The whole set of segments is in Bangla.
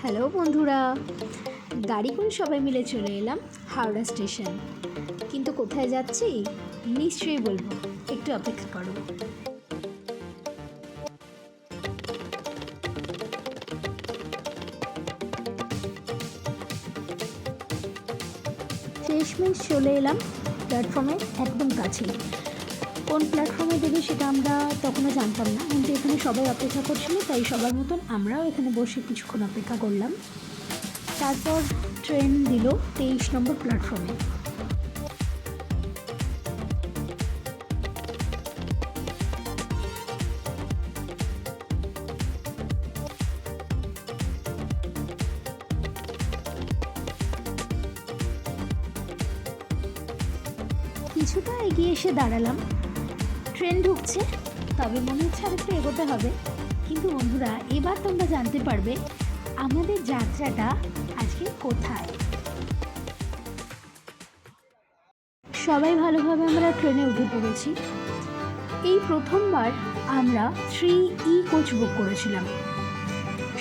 হ্যালো বন্ধুরা, গাড়ি করে সবাই মিলে চলে এলাম হাওড়া স্টেশন। কিন্তু কোথায় যাচ্ছি নিশ্চয়ই বলবো, একটু অপেক্ষা করো। শেষমেশ চলে এলাম প্ল্যাটফর্মে একদম কাছেই। কোন প্ল্যাটফর্মে দেবে সেটা আমরা তখনও জানতাম না, কিন্তু এখানে সবাই অপেক্ষা করছিল, তাই সবার মতন আমরাও এখানে বসে কিছুক্ষণ অপেক্ষা করলাম। তারপর ট্রেন দিল 23 নম্বর প্ল্যাটফর্মে। কিছুটা এগিয়ে এসে দাঁড়ালাম, ট্রেন ঢুকছে, তবে মনে হচ্ছে আর একটু এগোতে হবে। কিন্তু বন্ধুরা, এবার তোমরা জানতে পারবে আমাদের যাত্রাটা আজকে কোথায়। সবাই ভালোভাবে আমরা ট্রেনে উঠে পড়েছি। এই প্রথমবার আমরা 3E কোচ বুক করেছিলাম।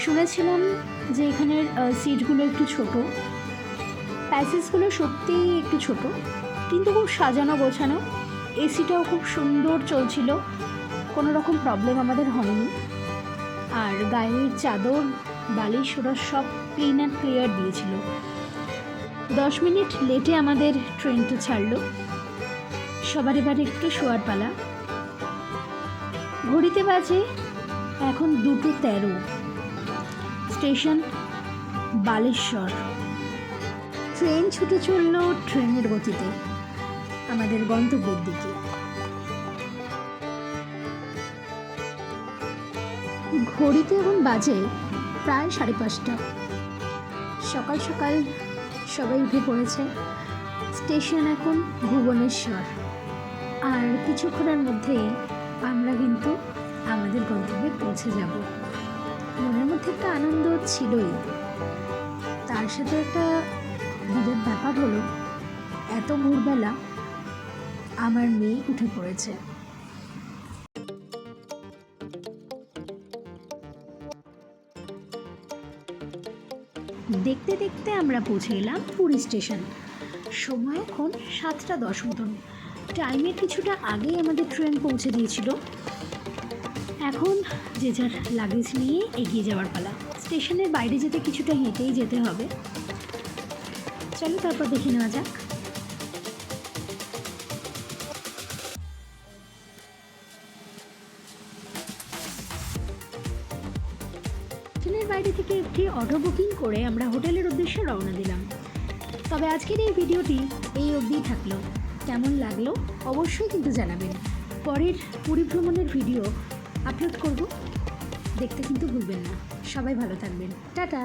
শুনেছিলাম যে এখানের সিটগুলো একটু ছোট, প্যাসেজগুলো সত্যিই একটু ছোট, কিন্তু খুব সাজানো গোছানো। এসিটাও খুব সুন্দর চলছিল, কোনো রকম প্রবলেম আমাদের হয়নি। আর গায়ের চাদর বালিশ ওরা সব ক্লিন অ্যান্ড ক্লিয়ার দিয়েছিল। 10 মিনিট লেটে আমাদের ট্রেনটা ছাড়লো। সবার এবার একটু শোয়ার পালা। ঘড়িতে বাজে এখন 2:13। স্টেশন বালেশ্বর। ট্রেন ছুটে চলল ট্রেনের গতিতে আমাদের গন্তব্যের দিকে। ঘড়িতে এখন বাজে প্রায় 5:30। সকাল সকাল সবাই উঠে পড়েছে। স্টেশন এখন ভুবনেশ্বর, আর কিছুক্ষণের মধ্যেই আমরা কিন্তু আমাদের গন্তব্যে পৌঁছে যাব। মনের মধ্যে একটা আনন্দ ছিলই, তার সাথে একটা বিরাট ব্যাপার হলো এত ভোরবেলা আমার মেয়ে উঠে পড়েছে। দেখতে দেখতে আমরা পৌঁছে এলাম পুরী স্টেশন। সময় এখন 7:10 মতন। টাইমের কিছুটা আগেই আমাদের ট্রেন পৌঁছে দিয়েছিল। এখন যে যার লাগেজ নিয়ে এগিয়ে যাওয়ার পালা। স্টেশনের বাইরে যেতে কিছুটা হেঁটেই যেতে হবে। চলো তারপর দেখে নেওয়া যাক। ট্রেনের বাইরে থেকে একটি অটো বুকিং করে আমরা হোটেলের উদ্দেশ্যে রওনা দিলাম। তবে আজকের এই ভিডিওটি এই অবধিই থাকলো। কেমন লাগলো অবশ্যই কিন্তু জানাবেন। পরের পুরী ভ্রমণের ভিডিও আপলোড করব, দেখতে কিন্তু ভুলবেন না। সবাই ভালো থাকবেন, টাটা।